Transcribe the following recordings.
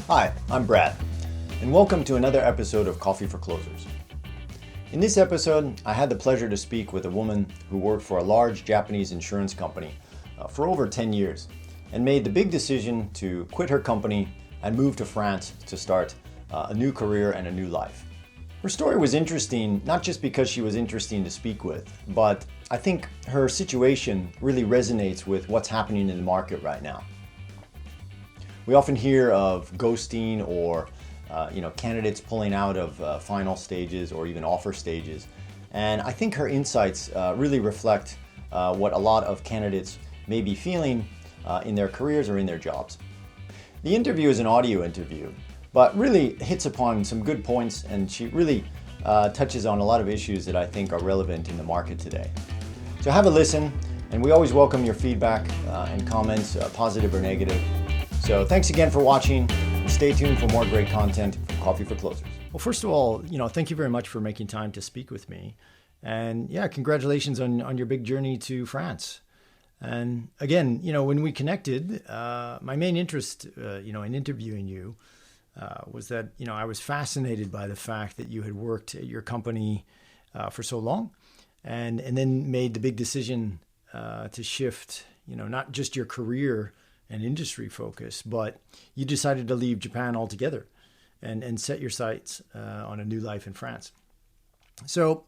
Hi, I'm Brad, and welcome to another episode of Coffee for Closers. In this episode, I had the pleasure to speak with a woman who worked for a large Japanese insurance company for over 10 years and made the big decision to quit her company and move to France to start a new career and a new life. Her story was interesting, not just because she was interesting to speak with, but I think her situation really resonates with what's happening in the market right now. We often hear of ghosting or candidates pulling out of final stages or even offer stages. And I think her insights really reflect what a lot of candidates may be feeling in their careers or in their jobs. The interview is an audio interview, but really hits upon some good points, and she really touches on a lot of issues that I think are relevant in the market today. So have a listen, and we always welcome your feedback and comments, positive or negative. So thanks again for watching, and stay tuned for more great content from Coffee for Closers. Well, first of all, thank you very much for making time to speak with me. And yeah, congratulations on your big journey to France. And again, when we connected, my main interest, in interviewing you was that, I was fascinated by the fact that you had worked at your company for so long and then made the big decision to shift, not just your career and industry focus, but you decided to leave Japan altogether and set your sights on a new life in France. So,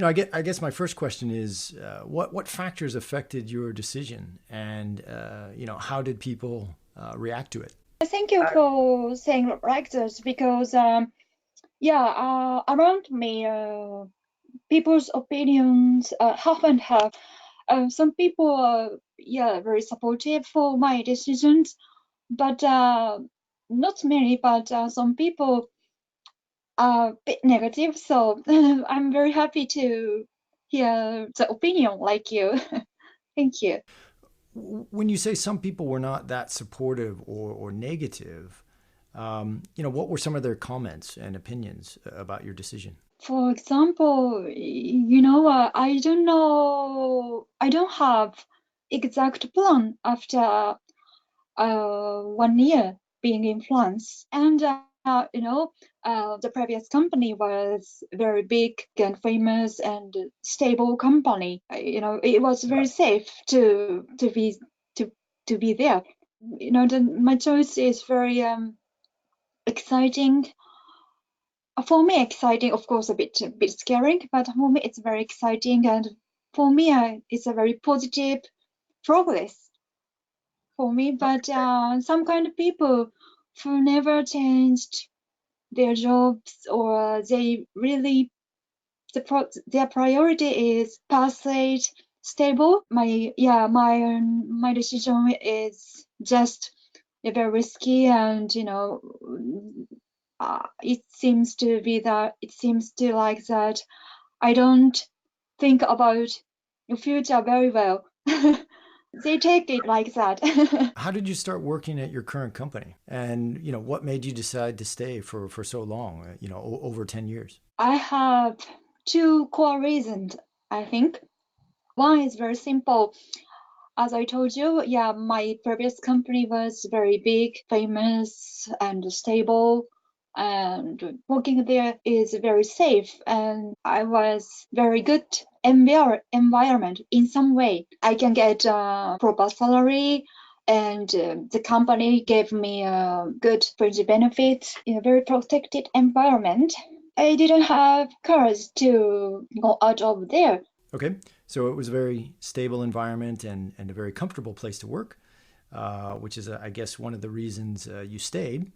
I guess my first question is, what factors affected your decision, and how did people react to it? Thank you for saying like this because, around me, people's opinions half and half. Some people are, very supportive for my decisions, but not many, but some people are a bit negative. So I'm very happy to hear the opinion like you. Thank you. When you say some people were not that supportive or negative, what were some of their comments and opinions about your decision? For example, I don't know, I don't have exact plan after 1 year being in France. And, the previous company was very big and famous and stable company. It was very safe to be to be there. My choice is very exciting. For me, exciting, of course, a bit scary, but for me, it's very exciting, and for me, it's a very positive progress for me. But some kind of people who never changed their jobs, or they really their priority is passive, stable. My decision is just very risky, and it seems to like that I don't think about the future very well. They take it like that. How did you start working at your current company? And, what made you decide to stay for so long, over 10 years? I have two core reasons, I think. One is very simple. As I told you, my previous company was very big, famous, and stable. And working there is very safe, and I was very good environment in some way. I can get a proper salary, and the company gave me a good fringe benefits in a very protected environment. I didn't have courage to go out of there. Okay, so it was a very stable environment and a very comfortable place to work, which is, I guess, one of the reasons you stayed.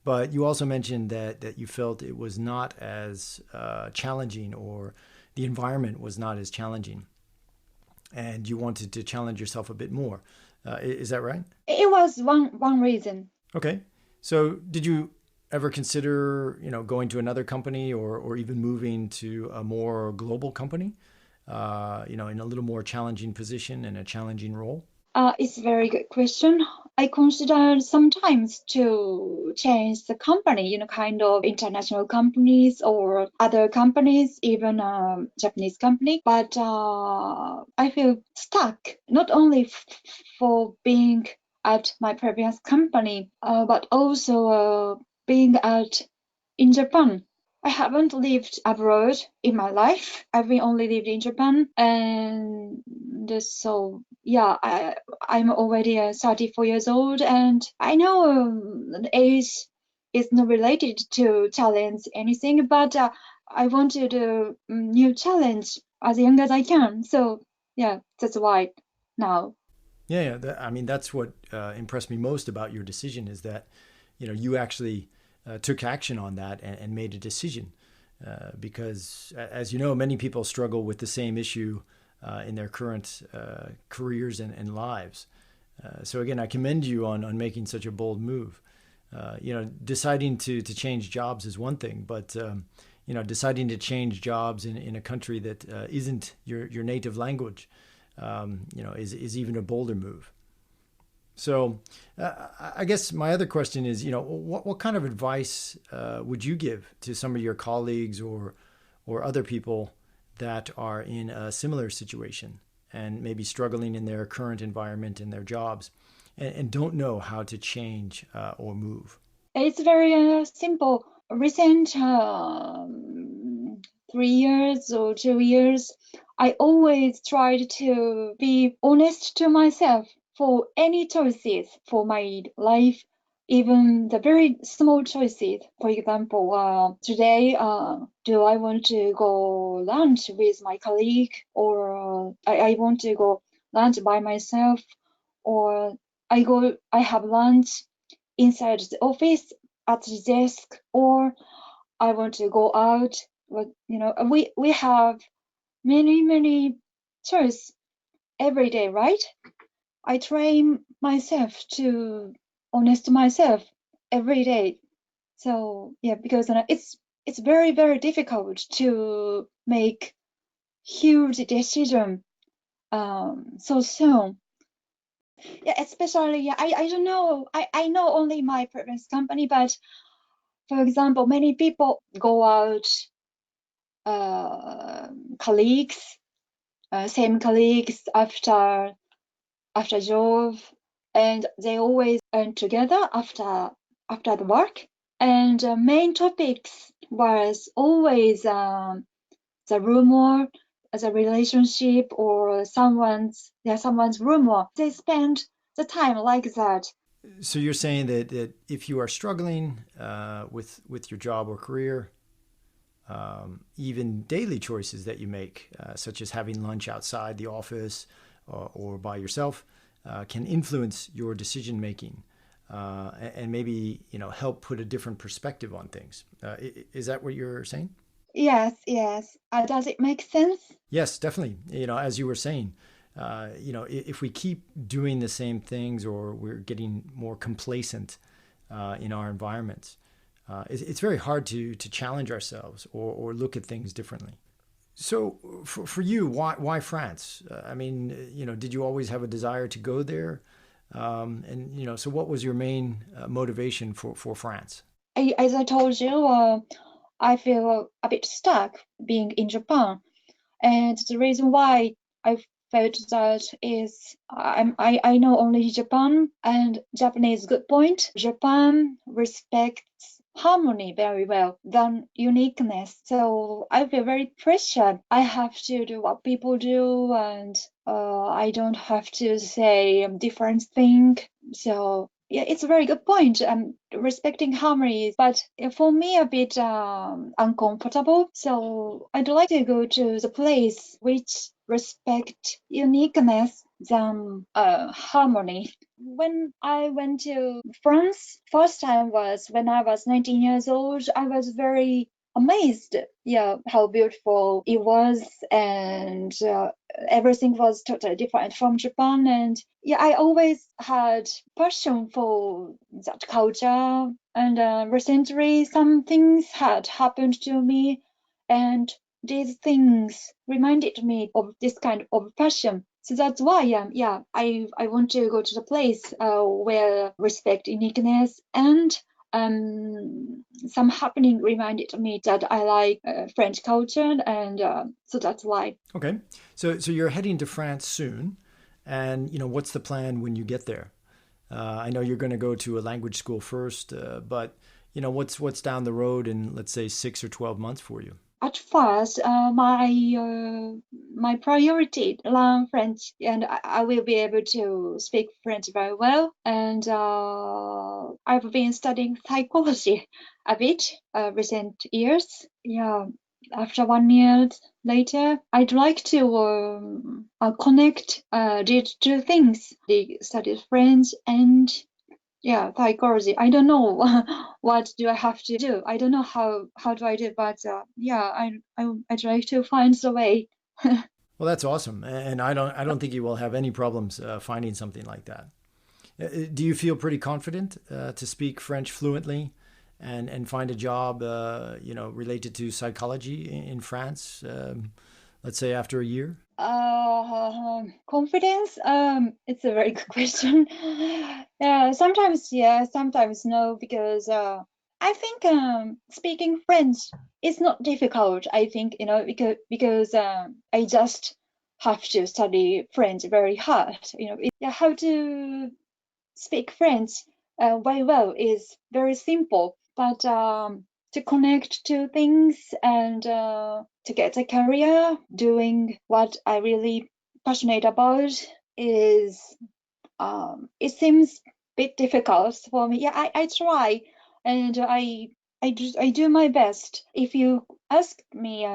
But you also mentioned that you felt it was not as challenging, or the environment was not as challenging, and you wanted to challenge yourself a bit more. Is that right? It was one reason. Okay. So did you ever consider, going to another company, or even moving to a more global company, in a little more challenging position and a challenging role? It's a very good question. I consider sometimes to change the company, kind of international companies or other companies, even a Japanese company. But I feel stuck, not only for being at my previous company, but also being in Japan. I haven't lived abroad in my life. I've been only lived in Japan, and so yeah, I'm already 34 years old, and I know age is not related to challenge anything, but I wanted a new challenge as young as I can. So yeah, that's why now. Yeah, yeah. I mean, that's what impressed me most about your decision is that, you actually took action on that and made a decision. Because, as you know, many people struggle with the same issue in their current careers and lives. So again, I commend you on making such a bold move. Deciding to change jobs is one thing, but deciding to change jobs in a country that isn't your native language, is even a bolder move. So, I guess my other question is, what kind of advice would you give to some of your colleagues or other people that are in a similar situation and maybe struggling in their current environment in their jobs and don't know how to change or move? It's very simple. Recent 3 years or 2 years, I always tried to be honest to myself for any choices for my life, even the very small choices. For example, today, do I want to go lunch with my colleague, or I want to go lunch by myself, or I have lunch inside the office at the desk, or I want to go out. But we have many choice every day, right? I train myself to honest myself every day. So yeah, because it's very difficult to make huge decision so soon. Yeah, especially yeah, I don't know. I know only my previous company, but for example, many people go out, uh, colleagues, same colleagues after job, and they always earn together after the work. And main topics was always the rumor, the relationship, or someone's rumor. They spend the time like that. So you're saying that if you are struggling with your job or career, even daily choices that you make, such as having lunch outside the office or by yourself, can influence your decision making and maybe help put a different perspective on things. Is that what you're saying? Yes. Does it make sense? Yes, definitely. As you were saying, if we keep doing the same things or we're getting more complacent in our environments, it's very hard to challenge ourselves or look at things differently. So for you, why France? I mean, did you always have a desire to go there? And so what was your main motivation for France? As I told you, I feel a bit stuck being in Japan. And the reason why I felt that is I know only Japan and Japanese good point. Japan respects harmony very well than uniqueness. So I feel very pressured. I have to do what people do, and I don't have to say a different thing. So yeah, it's a very good point. Respecting harmony, but for me a bit uncomfortable. So I'd like to go to the place which respect uniqueness than harmony. When I went to France, first time was when I was 19 years old. I was very amazed, yeah, how beautiful it was, and everything was totally different from Japan. And yeah, I always had passion for that culture. And recently, some things had happened to me, and these things reminded me of this kind of passion. So that's why, I want to go to the place where respect uniqueness and some happening reminded me that I like French culture, and so that's why. Okay, so you're heading to France soon, and what's the plan when you get there? I know you're going to go to a language school first, but what's down the road in, let's say, 6 or 12 months for you? At first, my priority learn French, and I will be able to speak French very well. And I've been studying psychology a bit recent years. Yeah, after 1 year later, I'd like to connect these two things. They studied French and yeah, psychology. I don't know what do I have to do. I don't know how do I do, but yeah, I'd like to find the way. Well, that's awesome, and I don't think you will have any problems finding something like that. Do you feel pretty confident to speak French fluently and find a job related to psychology in France? Let's say after a year. Confidence. It's a very good question. Yeah, sometimes yes, sometimes no, because I think speaking French is not difficult. I think because I just have to study French very hard. Yeah, how to speak French very well is very simple, but to connect to things and to get a career doing what I really passionate about is it seems a bit difficult for me. Yeah, I try and I do my best. If you ask me,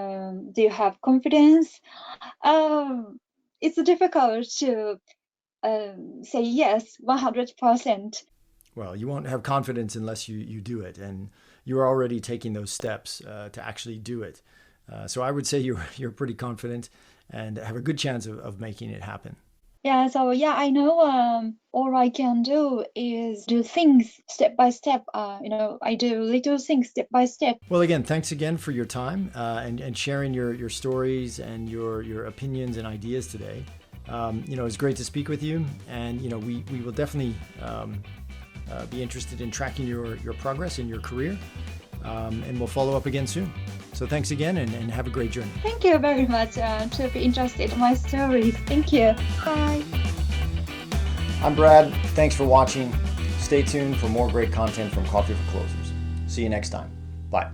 do you have confidence? It's difficult to say yes 100%. Well, you won't have confidence unless you do it, and you're already taking those steps to actually do it. So I would say you're pretty confident and have a good chance of making it happen. Yeah, so yeah, I know all I can do is do things step by step. I do little things step by step. Well, again, thanks again for your time and sharing your stories and your opinions and ideas today. It's great to speak with you, and we will definitely be interested in tracking your progress in your career, and we'll follow up again soon. So thanks again, and have a great journey. Thank you very much to be interested in my stories. Thank you. Bye. I'm Brad. Thanks for watching. Stay tuned for more great content from Coffee for Closers. See you next time. Bye.